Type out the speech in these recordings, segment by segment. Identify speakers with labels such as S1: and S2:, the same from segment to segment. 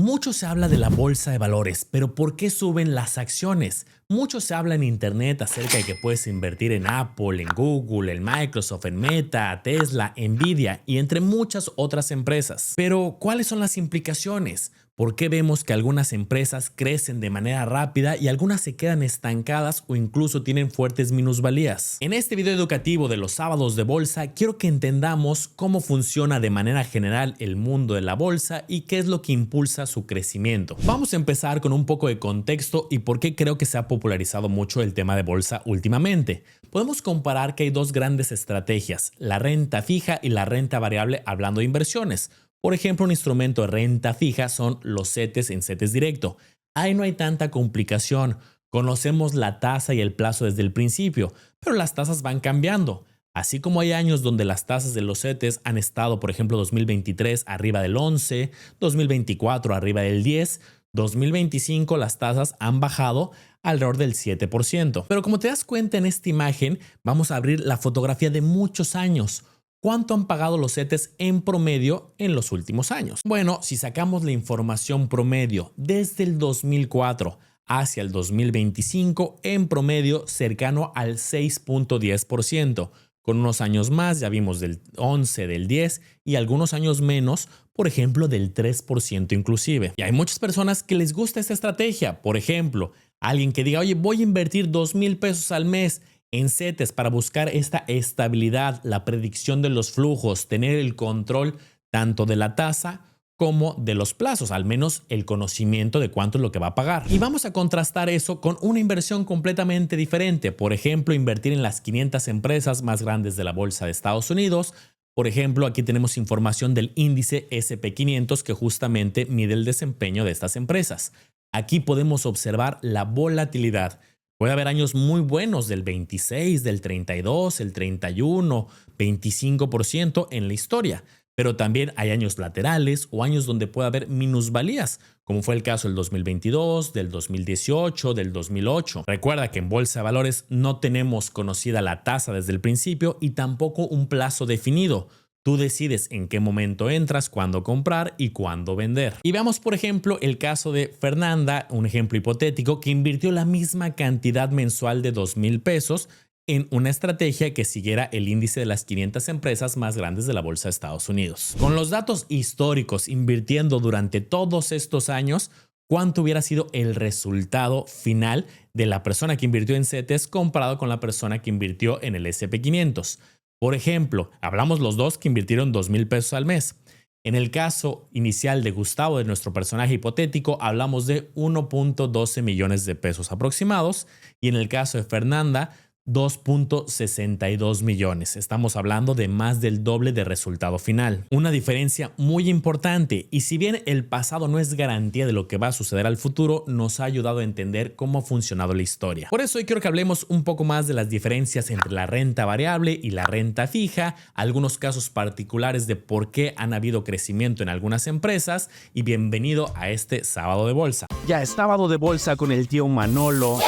S1: Mucho se habla de la bolsa de valores, pero ¿por qué suben las acciones? Mucho se habla en internet acerca de que puedes invertir en Apple, en Google, en Microsoft, en Meta, Tesla, Nvidia y entre muchas otras empresas. Pero, ¿cuáles son las implicaciones? ¿Por qué vemos que algunas empresas crecen de manera rápida y algunas se quedan estancadas o incluso tienen fuertes minusvalías? En este video educativo de los sábados de bolsa, quiero que entendamos cómo funciona de manera general el mundo de la bolsa y qué es lo que impulsa su crecimiento. Vamos a empezar con un poco de contexto y por qué creo que se ha popularizado mucho el tema de bolsa últimamente. Podemos comparar que hay dos grandes estrategias, la renta fija y la renta variable hablando de inversiones. Por ejemplo, un instrumento de renta fija son los CETES en CETES directo. Ahí no hay tanta complicación. Conocemos la tasa y el plazo desde el principio, pero las tasas van cambiando. Así como hay años donde las tasas de los CETES han estado, por ejemplo, 2023 arriba del 11, 2024 arriba del 10, 2025 las tasas han bajado alrededor del 7%. Pero como te das cuenta en esta imagen, vamos a abrir la fotografía de muchos años. ¿Cuánto han pagado los CETES en promedio en los últimos años? Bueno, si sacamos la información promedio desde el 2004 hacia el 2025, en promedio cercano al 6.10%. Con unos años más, ya vimos del 11, del 10 y algunos años menos, por ejemplo, del 3% inclusive. Y hay muchas personas que les gusta esta estrategia. Por ejemplo, alguien que diga, oye, voy a invertir 2,000 pesos al mes en CETES para buscar esta estabilidad, la predicción de los flujos, tener el control tanto de la tasa como de los plazos, al menos el conocimiento de cuánto es lo que va a pagar. Y vamos a contrastar eso con una inversión completamente diferente. Por ejemplo, invertir en las 500 empresas más grandes de la bolsa de Estados Unidos. Por ejemplo, aquí tenemos información del índice SP500 que justamente mide el desempeño de estas empresas. Aquí podemos observar la volatilidad. Puede haber años muy buenos del 26, del 32, el 31, 25% en la historia. Pero también hay años laterales o años donde puede haber minusvalías, como fue el caso del 2022, del 2018, del 2008. Recuerda que en Bolsa de Valores no tenemos conocida la tasa desde el principio y tampoco un plazo definido. Tú decides en qué momento entras, cuándo comprar y cuándo vender. Y veamos, por ejemplo, el caso de Fernanda, un ejemplo hipotético, que invirtió la misma cantidad mensual de 2,000 pesos en una estrategia que siguiera el índice de las 500 empresas más grandes de la bolsa de Estados Unidos. Con los datos históricos invirtiendo durante todos estos años, ¿cuánto hubiera sido el resultado final de la persona que invirtió en CETES comparado con la persona que invirtió en el SP500? Por ejemplo, hablamos los dos que invirtieron 2,000 pesos al mes. En el caso inicial de Gustavo, de nuestro personaje hipotético, hablamos de 1.12 millones de pesos aproximados. Y en el caso de Fernanda, 2.62 millones. Estamos hablando de más del doble de resultado final. Una diferencia muy importante, y si bien el pasado no es garantía de lo que va a suceder al futuro, nos ha ayudado a entender cómo ha funcionado la historia. Por eso hoy quiero que hablemos un poco más de las diferencias entre la renta variable y la renta fija, algunos casos particulares de por qué han habido crecimiento en algunas empresas, y bienvenido a este sábado de bolsa.
S2: Ya es sábado de bolsa con el tío Manolo.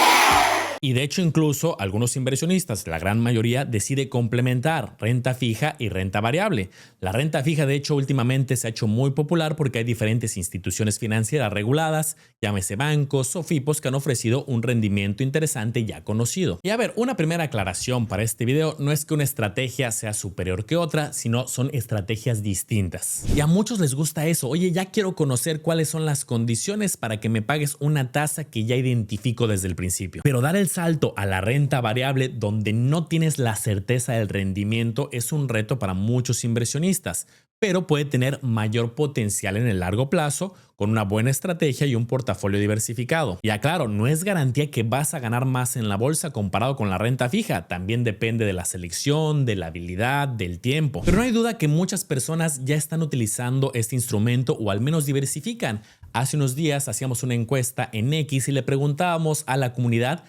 S1: Y de hecho incluso algunos inversionistas, la gran mayoría, decide complementar renta fija y renta variable. La renta fija de hecho últimamente se ha hecho muy popular porque hay diferentes instituciones financieras reguladas, llámese bancos o FIPOS, que han ofrecido un rendimiento interesante ya conocido. Y a ver, una primera aclaración para este video, no es que una estrategia sea superior que otra, sino son estrategias distintas. Y a muchos les gusta eso, oye, ya quiero conocer cuáles son las condiciones para que me pagues una tasa que ya identifico desde el principio. Pero dar el salto a la renta variable donde no tienes la certeza del rendimiento es un reto para muchos inversionistas, pero puede tener mayor potencial en el largo plazo con una buena estrategia y un portafolio diversificado. Y aclaro, no es garantía que vas a ganar más en la bolsa comparado con la renta fija, también depende de la selección, de la habilidad, del tiempo. Pero no hay duda que muchas personas ya están utilizando este instrumento o al menos diversifican. Hace unos días hacíamos una encuesta en X y le preguntábamos a la comunidad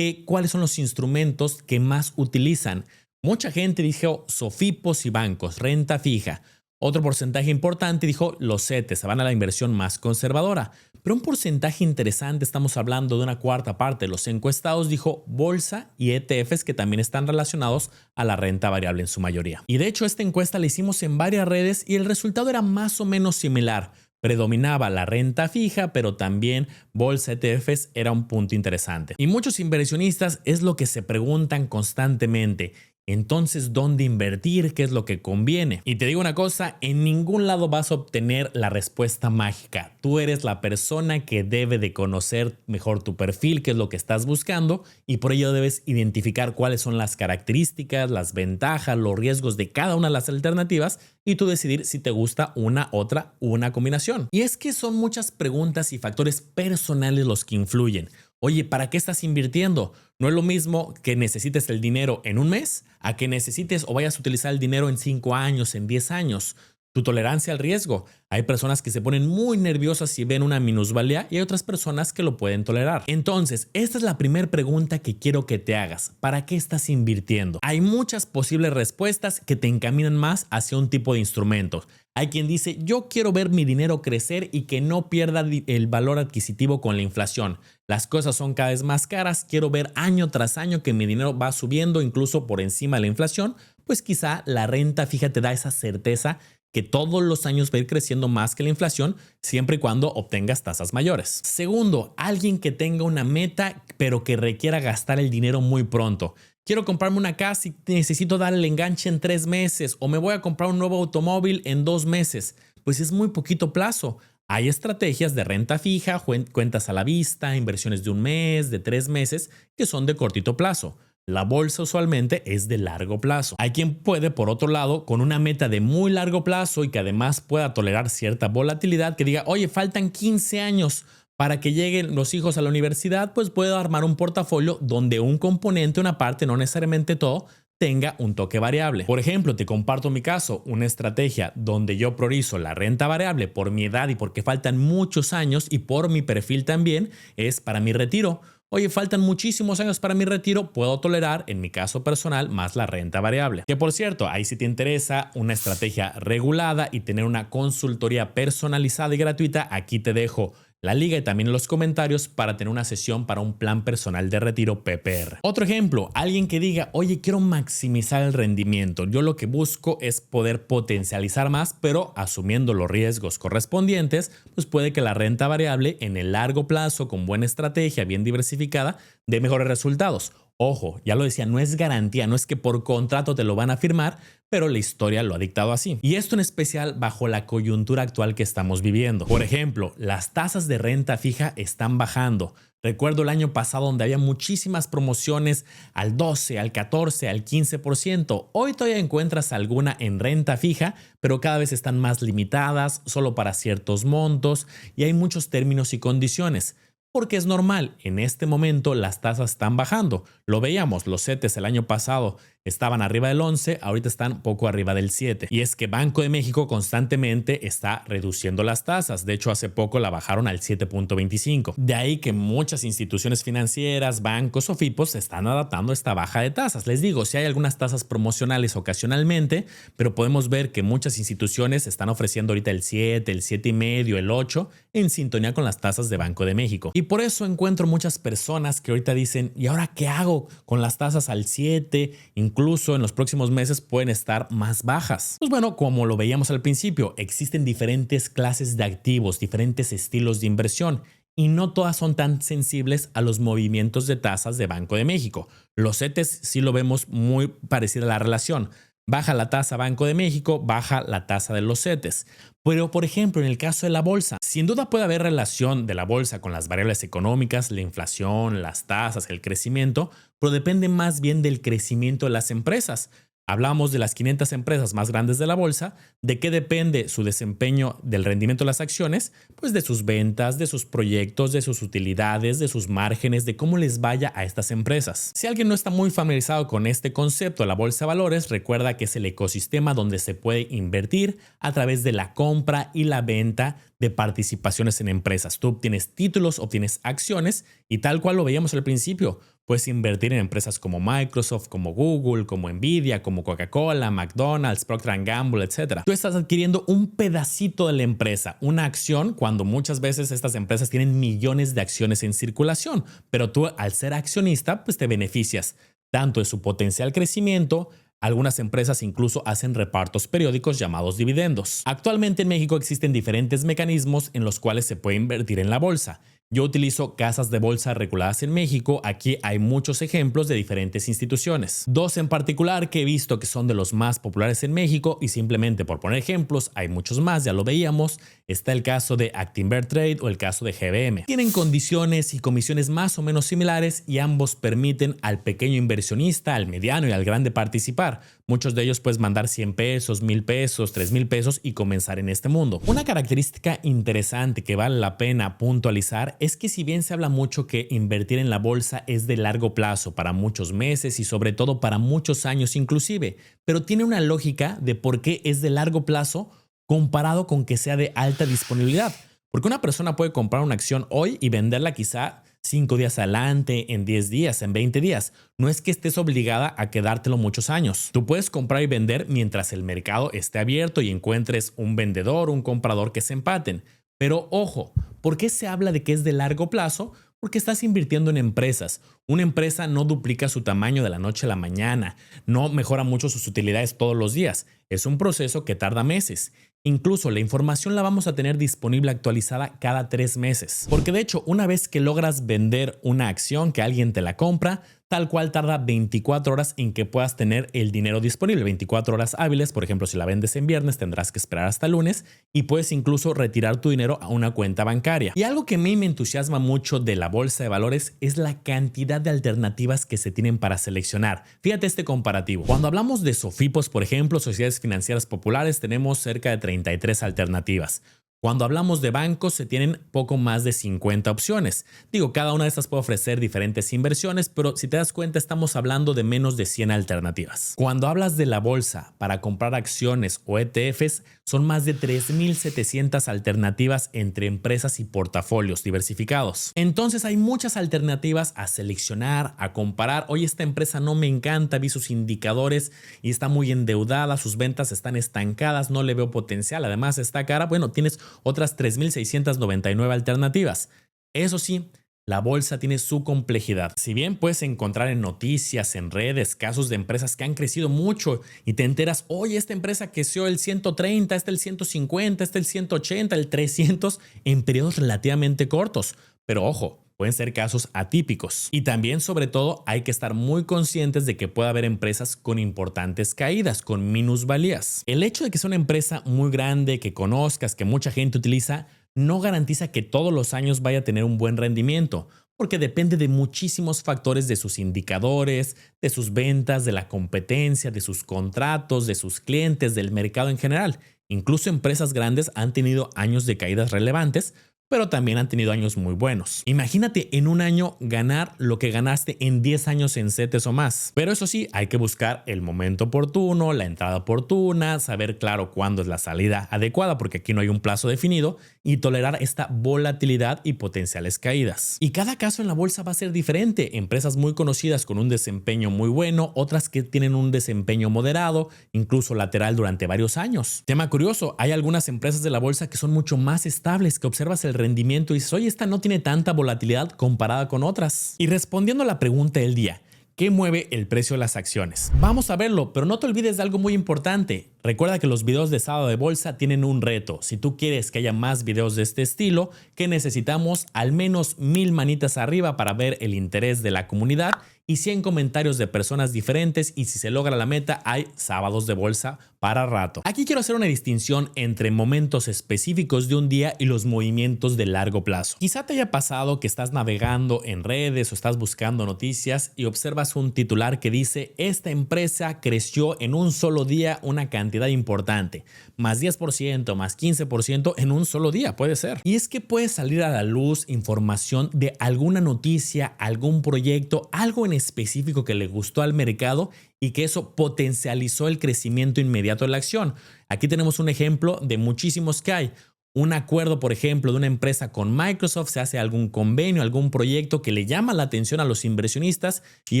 S1: cuáles son los instrumentos que más utilizan. Mucha gente dijo SOFIPOS y bancos, renta fija. Otro porcentaje importante dijo los CETES, se van a la inversión más conservadora. Pero un porcentaje interesante, estamos hablando de una cuarta parte de los encuestados, dijo bolsa y ETFs, que también están relacionados a la renta variable en su mayoría. Y de hecho esta encuesta la hicimos en varias redes y el resultado era más o menos similar. Predominaba la renta fija, pero también bolsa ETFs era un punto interesante. Y muchos inversionistas es lo que se preguntan constantemente. Entonces, ¿dónde invertir? ¿Qué es lo que conviene? Y te digo una cosa, en ningún lado vas a obtener la respuesta mágica. Tú eres la persona que debe de conocer mejor tu perfil, qué es lo que estás buscando, y por ello debes identificar cuáles son las características, las ventajas, los riesgos de cada una de las alternativas y tú decidir si te gusta una, otra, una combinación. Y es que son muchas preguntas y factores personales los que influyen. Oye, ¿para qué estás invirtiendo? No es lo mismo que necesites el dinero en un mes a que necesites o vayas a utilizar el dinero en 5 años, en 10 años. Tu tolerancia al riesgo. Hay personas que se ponen muy nerviosas si ven una minusvalía y hay otras personas que lo pueden tolerar. Entonces, esta es la primera pregunta que quiero que te hagas. ¿Para qué estás invirtiendo? Hay muchas posibles respuestas que te encaminan más hacia un tipo de instrumentos. Hay quien dice, yo quiero ver mi dinero crecer y que no pierda el valor adquisitivo con la inflación. Las cosas son cada vez más caras, quiero ver año tras año que mi dinero va subiendo incluso por encima de la inflación, pues quizá la renta fija te da esa certeza que todos los años va a ir creciendo más que la inflación siempre y cuando obtengas tasas mayores. Segundo, alguien que tenga una meta pero que requiera gastar el dinero muy pronto. Quiero comprarme una casa y necesito dar el enganche en 3 meses o me voy a comprar un nuevo automóvil en 2 meses. Pues es muy poquito plazo. Hay estrategias de renta fija, cuentas a la vista, inversiones de un mes, de 3 meses, que son de cortito plazo. La bolsa usualmente es de largo plazo. Hay quien puede, por otro lado, con una meta de muy largo plazo y que además pueda tolerar cierta volatilidad, que diga, oye, faltan 15 años para que lleguen los hijos a la universidad, pues puedo armar un portafolio donde un componente, una parte, no necesariamente todo, tenga un toque variable. Por ejemplo, te comparto mi caso, una estrategia donde yo priorizo la renta variable por mi edad y porque faltan muchos años y por mi perfil también, es para mi retiro. Oye, faltan muchísimos años para mi retiro, puedo tolerar, en mi caso personal, más la renta variable. Que por cierto, ahí si te interesa una estrategia regulada y tener una consultoría personalizada y gratuita, aquí te dejo la liga y también en los comentarios para tener una sesión para un plan personal de retiro PPR. Otro ejemplo, alguien que diga, oye, quiero maximizar el rendimiento. Yo lo que busco es poder potencializar más, pero asumiendo los riesgos correspondientes, pues puede que la renta variable en el largo plazo, con buena estrategia, bien diversificada, dé mejores resultados. Ojo, ya lo decía, no es garantía, no es que por contrato te lo van a firmar, pero la historia lo ha dictado así. Y esto en especial bajo la coyuntura actual que estamos viviendo. Por ejemplo, las tasas de renta fija están bajando. Recuerdo el año pasado donde había muchísimas promociones al 12, al 14, al 15%. Hoy todavía encuentras alguna en renta fija, pero cada vez están más limitadas, solo para ciertos montos y hay muchos términos y condiciones. Porque es normal, en este momento las tasas están bajando. Lo veíamos, los CETES el año pasado estaban arriba del 11, ahorita están poco arriba del 7. Y es que Banco de México constantemente está reduciendo las tasas. De hecho, hace poco la bajaron al 7.25. De ahí que muchas instituciones financieras, bancos o FIPOS se están adaptando a esta baja de tasas. Les digo, si hay algunas tasas promocionales ocasionalmente, pero podemos ver que muchas instituciones están ofreciendo ahorita el 7, el 7,5, el 8 en sintonía con las tasas de Banco de México. Y por eso encuentro muchas personas que ahorita dicen, ¿y ahora qué hago con las tasas al 7? Incluso en los próximos meses pueden estar más bajas. Pues bueno, como lo veíamos al principio, existen diferentes clases de activos, diferentes estilos de inversión y no todas son tan sensibles a los movimientos de tasas de Banco de México. Los CETES sí lo vemos muy parecida a la relación. Baja la tasa Banco de México, baja la tasa de los CETES. Pero, por ejemplo, en el caso de la bolsa, sin duda puede haber relación de la bolsa con las variables económicas, la inflación, las tasas, el crecimiento, pero depende más bien del crecimiento de las empresas. Hablamos de las 500 empresas más grandes de la bolsa. ¿De qué depende su desempeño del rendimiento de las acciones? Pues de sus ventas, de sus proyectos, de sus utilidades, de sus márgenes, de cómo les vaya a estas empresas. Si alguien no está muy familiarizado con este concepto de la bolsa de valores, recuerda que es el ecosistema donde se puede invertir a través de la compra y la venta de participaciones en empresas. Tú obtienes títulos, obtienes acciones y tal cual lo veíamos al principio. Puedes invertir en empresas como Microsoft, como Google, como Nvidia, como Coca-Cola, McDonald's, Procter & Gamble, etc. Tú estás adquiriendo un pedacito de la empresa, una acción, cuando muchas veces estas empresas tienen millones de acciones en circulación, pero tú al ser accionista, pues te beneficias tanto de su potencial crecimiento, Algunas empresas incluso hacen repartos periódicos llamados dividendos. Actualmente en México existen diferentes mecanismos en los cuales se puede invertir en la bolsa. Yo utilizo casas de bolsa reguladas en México. Aquí hay muchos ejemplos de diferentes instituciones. Dos en particular que he visto que son de los más populares en México y simplemente por poner ejemplos, hay muchos más, ya lo veíamos. Está el caso de Actinver Trade o el caso de GBM. Tienen condiciones y comisiones más o menos similares y ambos permiten al pequeño inversionista, al mediano y al grande participar. Muchos de ellos puedes mandar 100 pesos, 1000 pesos, 3000 pesos y comenzar en este mundo. Una característica interesante que vale la pena puntualizar es que si bien se habla mucho que invertir en la bolsa es de largo plazo, para muchos meses y sobre todo para muchos años inclusive, pero tiene una lógica de por qué es de largo plazo comparado con que sea de alta disponibilidad. Porque una persona puede comprar una acción hoy y venderla quizá 5 días adelante, en 10 días, en 20 días. No es que estés obligada a quedártelo muchos años. Tú puedes comprar y vender mientras el mercado esté abierto y encuentres un vendedor o un comprador que se empaten. Pero ojo, ¿por qué se habla de que es de largo plazo? Porque estás invirtiendo en empresas. Una empresa no duplica su tamaño de la noche a la mañana, no mejora mucho sus utilidades todos los días. Es un proceso que tarda meses. Incluso la información la vamos a tener disponible actualizada cada 3 meses. Porque de hecho, una vez que logras vender una acción que alguien te la compra, tal cual tarda 24 horas en que puedas tener el dinero disponible. 24 horas hábiles, por ejemplo, si la vendes en viernes tendrás que esperar hasta lunes y puedes incluso retirar tu dinero a una cuenta bancaria. Y algo que a mí me entusiasma mucho de la bolsa de valores es la cantidad de alternativas que se tienen para seleccionar. Fíjate este comparativo. Cuando hablamos de SOFIPOS, por ejemplo, sociedades financieras populares, tenemos cerca de 33 alternativas. Cuando hablamos de bancos, se tienen poco más de 50 opciones. Digo, cada una de estas puede ofrecer diferentes inversiones, pero si te das cuenta, estamos hablando de menos de 100 alternativas. Cuando hablas de la bolsa para comprar acciones o ETFs, son más de 3.700 alternativas entre empresas y portafolios diversificados. Entonces hay muchas alternativas a seleccionar, a comparar. Oye, esta empresa no me encanta, vi sus indicadores y está muy endeudada, sus ventas están estancadas, no le veo potencial, además está cara. Bueno, tienes otras 3.699 alternativas. Eso sí, la bolsa tiene su complejidad. Si bien puedes encontrar en noticias, en redes, casos de empresas que han crecido mucho y te enteras, oye, esta empresa creció el 130, el 150, el 180, el 300 en periodos relativamente cortos. Pero ojo, pueden ser casos atípicos. Y también, sobre todo, hay que estar muy conscientes de que puede haber empresas con importantes caídas, con minusvalías. El hecho de que sea una empresa muy grande, que conozcas, que mucha gente utiliza, no garantiza que todos los años vaya a tener un buen rendimiento, porque depende de muchísimos factores, de sus indicadores, de sus ventas, de la competencia, de sus contratos, de sus clientes, del mercado en general. Incluso empresas grandes han tenido años de caídas relevantes, pero también han tenido años muy buenos. Imagínate en un año ganar lo que ganaste en 10 años en CETES o más. Pero eso sí, hay que buscar el momento oportuno, la entrada oportuna, saber claro cuándo es la salida adecuada, porque aquí no hay un plazo definido, y tolerar esta volatilidad y potenciales caídas. Y cada caso en la bolsa va a ser diferente. Empresas muy conocidas con un desempeño muy bueno, otras que tienen un desempeño moderado, incluso lateral durante varios años. Tema curioso, hay algunas empresas de la bolsa que son mucho más estables, que observas el rendimiento y dices, oye, esta no tiene tanta volatilidad comparada con otras. Y respondiendo a la pregunta del día, ¿qué mueve el precio de las acciones? Vamos a verlo, pero no te olvides de algo muy importante. Recuerda que los videos de Sábado de Bolsa tienen un reto. Si tú quieres que haya más videos de este estilo, que necesitamos al menos 1000 manitas arriba para ver el interés de la comunidad y 100 comentarios de personas diferentes, y si se logra la meta hay sábados de bolsa para rato. Aquí quiero hacer una distinción entre momentos específicos de un día y los movimientos de largo plazo. Quizá te haya pasado que estás navegando en redes o estás buscando noticias y observas un titular que dice: esta empresa creció en un solo día una cantidad importante, más 10%, más 15% en un solo día, puede ser. Y es que puede salir a la luz información de alguna noticia, algún proyecto, algo en específico que le gustó al mercado y que eso potencializó el crecimiento inmediato de la acción. Aquí tenemos un ejemplo de muchísimos que hay. Un acuerdo, por ejemplo, de una empresa con Microsoft, se hace algún convenio, algún proyecto que le llama la atención a los inversionistas y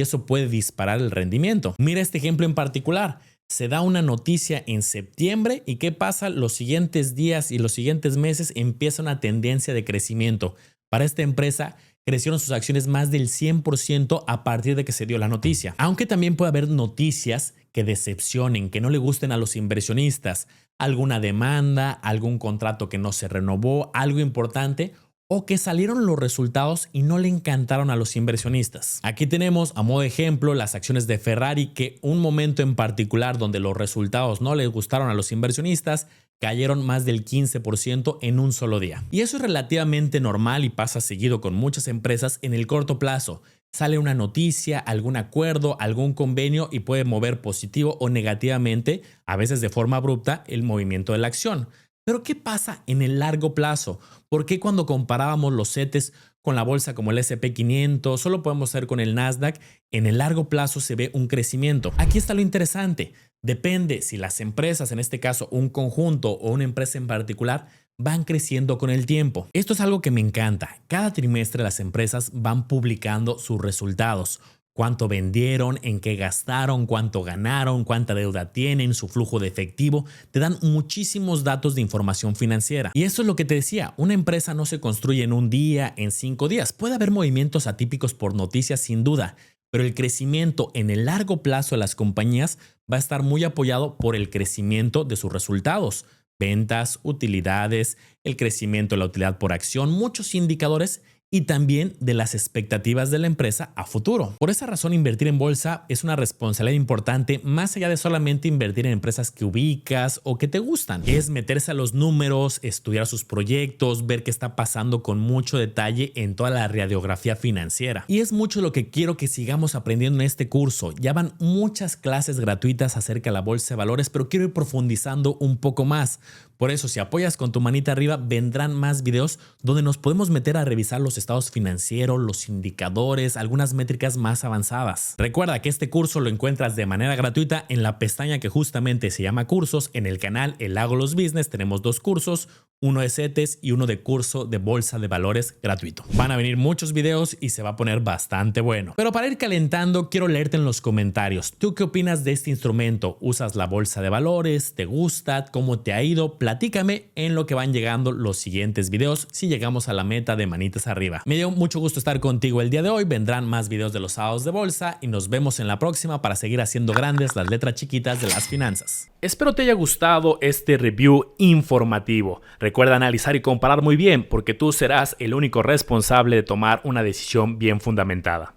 S1: eso puede disparar el rendimiento. Mira este ejemplo en particular. Se da una noticia en septiembre y ¿qué pasa? Los siguientes días y los siguientes meses empieza una tendencia de crecimiento. Para esta empresa crecieron sus acciones más del 100% a partir de que se dio la noticia. Aunque también puede haber noticias que decepcionen, que no le gusten a los inversionistas, alguna demanda, algún contrato que no se renovó, algo importante, o que salieron los resultados y no le encantaron a los inversionistas. Aquí tenemos a modo de ejemplo las acciones de Ferrari, que un momento en particular donde los resultados no les gustaron a los inversionistas, cayeron más del 15% en un solo día. Y eso es relativamente normal y pasa seguido con muchas empresas en el corto plazo. Sale una noticia, algún acuerdo, algún convenio y puede mover positivo o negativamente, a veces de forma abrupta, el movimiento de la acción. Pero ¿qué pasa en el largo plazo? ¿Por qué cuando comparábamos los CETES con la bolsa como el S&P 500, solo podemos hacer con el Nasdaq? En el largo plazo se ve un crecimiento. Aquí está lo interesante. Depende si las empresas, en este caso un conjunto o una empresa en particular, van creciendo con el tiempo. Esto es algo que me encanta. Cada trimestre las empresas van publicando sus resultados. Cuánto vendieron, en qué gastaron, cuánto ganaron, cuánta deuda tienen, su flujo de efectivo. Te dan muchísimos datos de información financiera. Y eso es lo que te decía, una empresa no se construye en un día, en 5 días. Puede haber movimientos atípicos por noticias sin duda, pero el crecimiento en el largo plazo de las compañías va a estar muy apoyado por el crecimiento de sus resultados. Ventas, utilidades, el crecimiento de la utilidad por acción, muchos indicadores y también de las expectativas de la empresa a futuro. Por esa razón, invertir en bolsa es una responsabilidad importante más allá de solamente invertir en empresas que ubicas o que te gustan. Es meterse a los números, estudiar sus proyectos, ver qué está pasando con mucho detalle en toda la radiografía financiera. Y es mucho lo que quiero que sigamos aprendiendo en este curso. Ya van muchas clases gratuitas acerca de la bolsa de valores, pero quiero ir profundizando un poco más. Por eso, si apoyas con tu manita arriba, vendrán más videos donde nos podemos meter a revisar los estados financieros, los indicadores, algunas métricas más avanzadas. Recuerda que este curso lo encuentras de manera gratuita en la pestaña que justamente se llama cursos. En el canal El Hago Los Business tenemos 2 cursos, uno de CETES y uno de curso de bolsa de valores gratuito. Van a venir muchos videos y se va a poner bastante bueno. Pero para ir calentando, quiero leerte en los comentarios. ¿Tú qué opinas de este instrumento? ¿Usas la bolsa de valores? ¿Te gusta? ¿Cómo te ha ido? Platícame en lo que van llegando los siguientes videos si llegamos a la meta de manitas arriba. Me dio mucho gusto estar contigo el día de hoy. Vendrán más videos de los sábados de bolsa y nos vemos en la próxima para seguir haciendo grandes las letras chiquitas de las finanzas.
S2: Espero te haya gustado este review informativo. Recuerda analizar y comparar muy bien porque tú serás el único responsable de tomar una decisión bien fundamentada.